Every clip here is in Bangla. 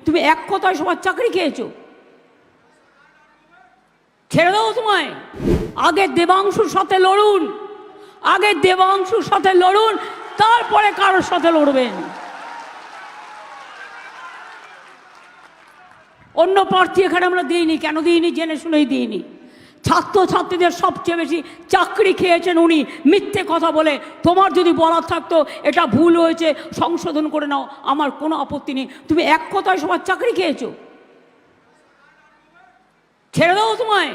তুমি এক কথায় সবার চাকরি খেয়েছো, ছেড়ে দাও তোমায়। আগে দেবাংশুর সাথে লড়ুন, আগে দেবাংশুর সাথে লড়ুন, তারপরে কারোর সাথে লড়বেন। অন্য প্রার্থী এখানে আমরা দিইনি। কেন দিইনি? জেনে শুনেই দিইনি। ছাত্রছাত্রীদের সবচেয়ে বেশি চাকরি খেয়েছেন উনি মিথ্যে কথা বলে। তোমার যদি বলার থাকতো এটা ভুল হয়েছে, সংশোধন করে নাও, আমার কোনো আপত্তি নেই। তুমি এক কথায় সবার চাকরি খেয়েছো, ছেড়ে দাও তোমায়।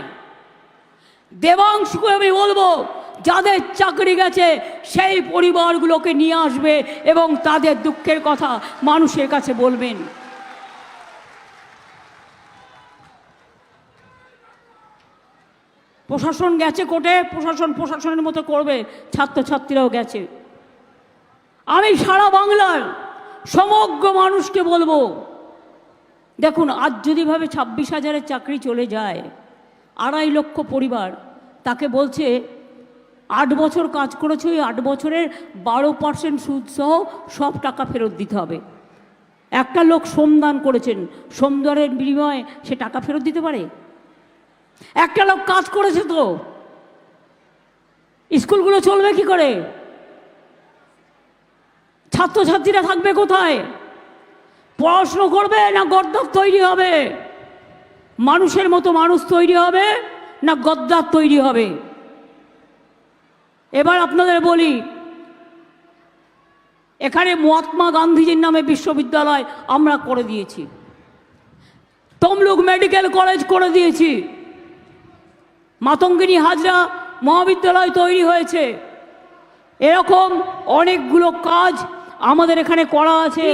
দেবাংশুকে আমি বলবো, যাদের চাকরি গেছে সেই পরিবারগুলোকে নিয়ে আসবে এবং তাদের দুঃখের কথা মানুষের কাছে বলবেন। প্রশাসন গেছে কোর্টে, প্রশাসন প্রশাসনের মতো করবে, ছাত্রছাত্রীরাও গেছে। আমি সারা বাংলার সমগ্র মানুষকে বলবো, দেখুন আজ যদি ভাবে 26,000-এর চাকরি চলে যায়, 2.5 লক্ষ পরিবার, তাকে বলছে 8 বছর কাজ করেছে, ওই 8 বছরের 12% সুদ সহ সব টাকা ফেরত দিতে হবে। একটা লোক শ্রমদান করেছেন, শ্রমদানের বিনিময়ে সে টাকা ফেরত দিতে পারে? একটা লোক কাজ করেছে তো, স্কুলগুলো চলবে কি করে? ছাত্রছাত্রীরা থাকবে কোথায়? পড়াশুনো করবে না গদ্দার তৈরি হবে? মানুষের মতো মানুষ তৈরি হবে না গদ্দার তৈরি হবে? এবার আপনাদের বলি, এখানে মহাত্মা গান্ধীজির নামে বিশ্ববিদ্যালয় আমরা করে দিয়েছি, তমলুক মেডিকেল কলেজ করে দিয়েছি, মাতঙ্গিনী হাজরা মহাবিদ্যালয় তৈরি হয়েছে। এরকম অনেকগুলো কাজ আমাদের এখানে করা আছে।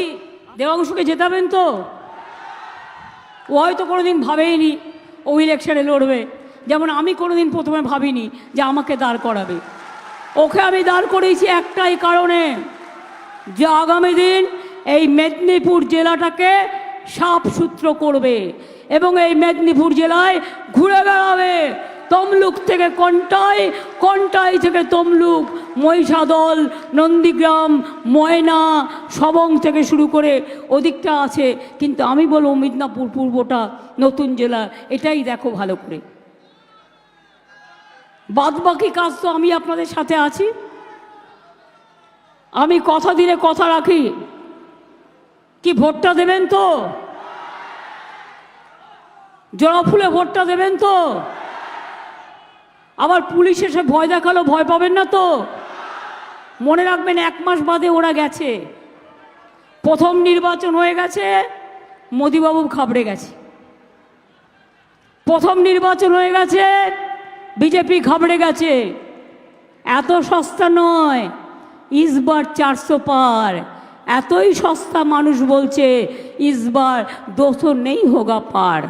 দেবাংশুকে জেতাবেন তো? ও হয়তো কোনোদিন ভাবেইনি ও ইলেকশনে লড়বে, যেমন আমি কোনোদিন প্রথমে ভাবিনি যে আমাকে দাঁড় করাবে। ওকে আমি দাঁড় করিয়েছি একটাই কারণে, যে আগামী দিন এই মেদিনীপুর জেলাটাকে সাফসুত্র করবে এবং এই মেদিনীপুর জেলায় ঘুরে বেড়াবে, তমলুক থেকে কন্টাই, কন্টাই থেকে তমলুক, মহিষাদল, নন্দীগ্রাম, ময়না, সবং থেকে শুরু করে ওদিকটা আছে। কিন্তু আমি বলবো মিদনাপুর পূর্বটা নতুন জেলা, এটাই দেখো ভালো করে। বাদবাকি কাজ তো আমি আপনাদের সাথে আছি। আমি কথা দিলে কথা রাখি। কি ভোটটা দেবেন তো? জোড়া ফুলে ভোটটা দেবেন তো? আবার পুলিশ এসে ভয় দেখালো, ভয় পাবেন না তো? মনে রাখবেন 1 মাস বাদে ওরা গেছে, প্রথম নির্বাচন হয়ে গেছে, মোদিবাবু ঘাবড়ে গেছে। প্রথম নির্বাচন হয়ে গেছে, বিজেপি ঘাবড়ে গেছে। এত সস্তা নয়, ইসবার 400 পার। এতই সস্তা মানুষ বলছে ইসবার 200 নেই হোগা পার।